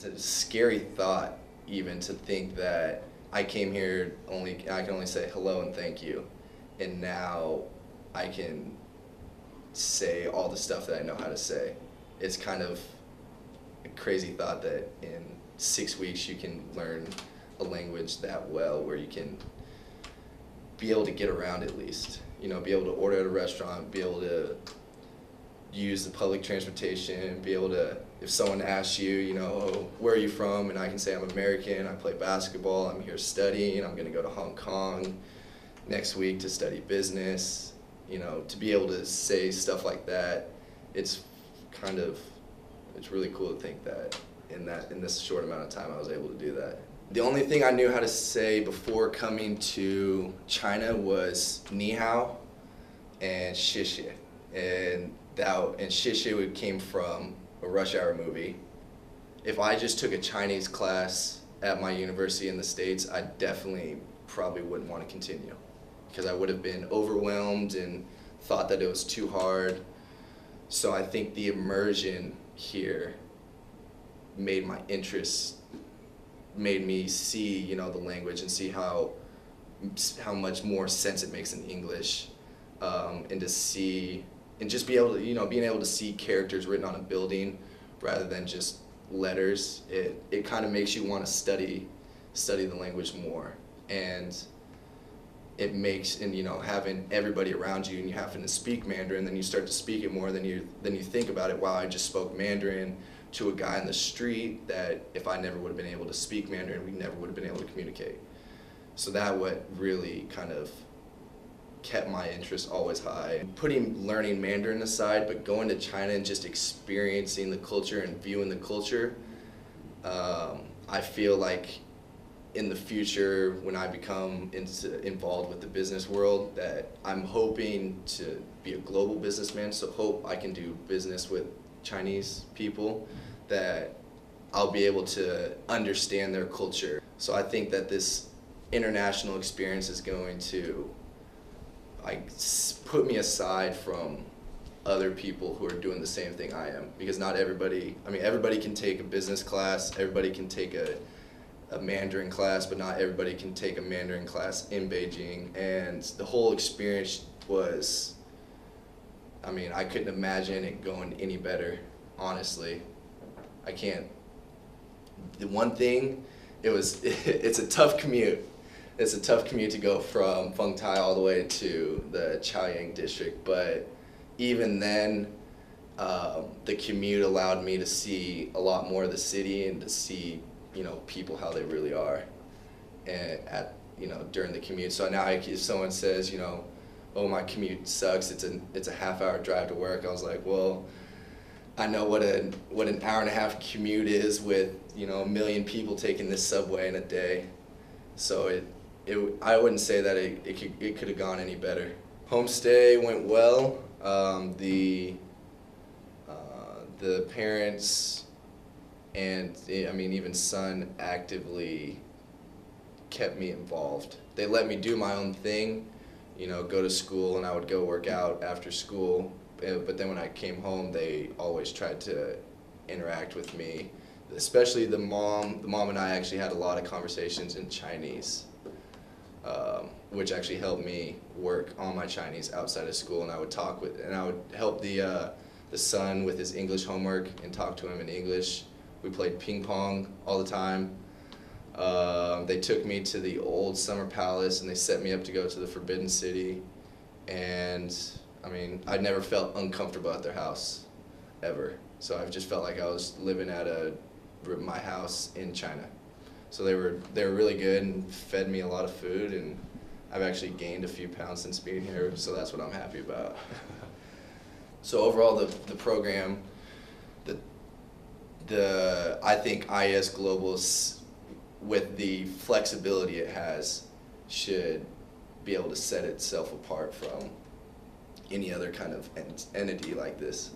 It's a scary thought even to think that I came here I can only say hello and thank you, and now I can say all the stuff that I know how to say. It's kind of a crazy thought that in 6 weeks you can learn a language that well where you can be able to get around at least. You know, be able to order at a restaurant, be able to use the public transportation, be able to, if someone asks you, you know, oh, where are you from? And I can say I'm American, I play basketball, I'm here studying, I'm gonna go to Hong Kong next week to study business. You know, to be able to say stuff like that, it's really cool to think that in this short amount of time I was able to do that. The only thing I knew how to say before coming to China was ni hao and xie xie. And xie xie came from a Rush Hour movie. If I just took a Chinese class at my university in the States, I definitely probably wouldn't want to continue, because I would have been overwhelmed and thought that it was too hard. So I think the immersion here made my interest, made me see, you know, the language and see how much more sense it makes in English, and to see, and just be able to, you know, being able to see characters written on a building rather than just letters, it kind of makes you want to study the language more. And it makes, and you know, having everybody around you and you having to speak Mandarin, then you start to speak it more, then you think about it, wow, I just spoke Mandarin to a guy in the street that if I never would have been able to speak Mandarin, we never would have been able to communicate. So that what really kind of kept my interest always high. Putting learning Mandarin aside, but going to China and just experiencing the culture and viewing the culture, I feel like in the future, when I become involved with the business world, that I'm hoping to be a global businessman, so hope I can do business with Chinese people, that I'll be able to understand their culture. So I think that this international experience is going to put me aside from other people who are doing the same thing I am, because not everybody, I mean, everybody can take a business class, everybody can take a Mandarin class, but not everybody can take a Mandarin class in Beijing. And the whole experience was, I mean, I couldn't imagine it going any better, honestly. I can't. The one thing, it's a tough commute. It's a tough commute to go from Feng Tai all the way to the Chaoyang district, but even then, the commute allowed me to see a lot more of the city and to see, you know, people how they really are, and you know, during the commute. So now if someone says, you know, oh, my commute sucks, it's a half-hour drive to work, I was like, well, I know what an hour and a half commute is with, you know, 1 million people taking this subway in a day. So I wouldn't say that it could have gone any better. Homestay went well. The parents and I mean even son actively kept me involved. They let me do my own thing, you know, go to school, and I would go work out after school. But then when I came home, they always tried to interact with me. Especially the mom and I actually had a lot of conversations in Chinese, which actually helped me work on my Chinese outside of school. And I would help the son with his English homework and talk to him in English. We played ping pong all the time. They took me to the old summer palace and they set me up to go to the Forbidden City. And I mean, I never felt uncomfortable at their house, ever. So I've just felt like I was living at my house in China. So they were really good and fed me a lot of food, and I've actually gained a few pounds since being here, so that's what I'm happy about. So overall, the program, I think IES Global, with the flexibility it has, should be able to set itself apart from any other kind of entity like this.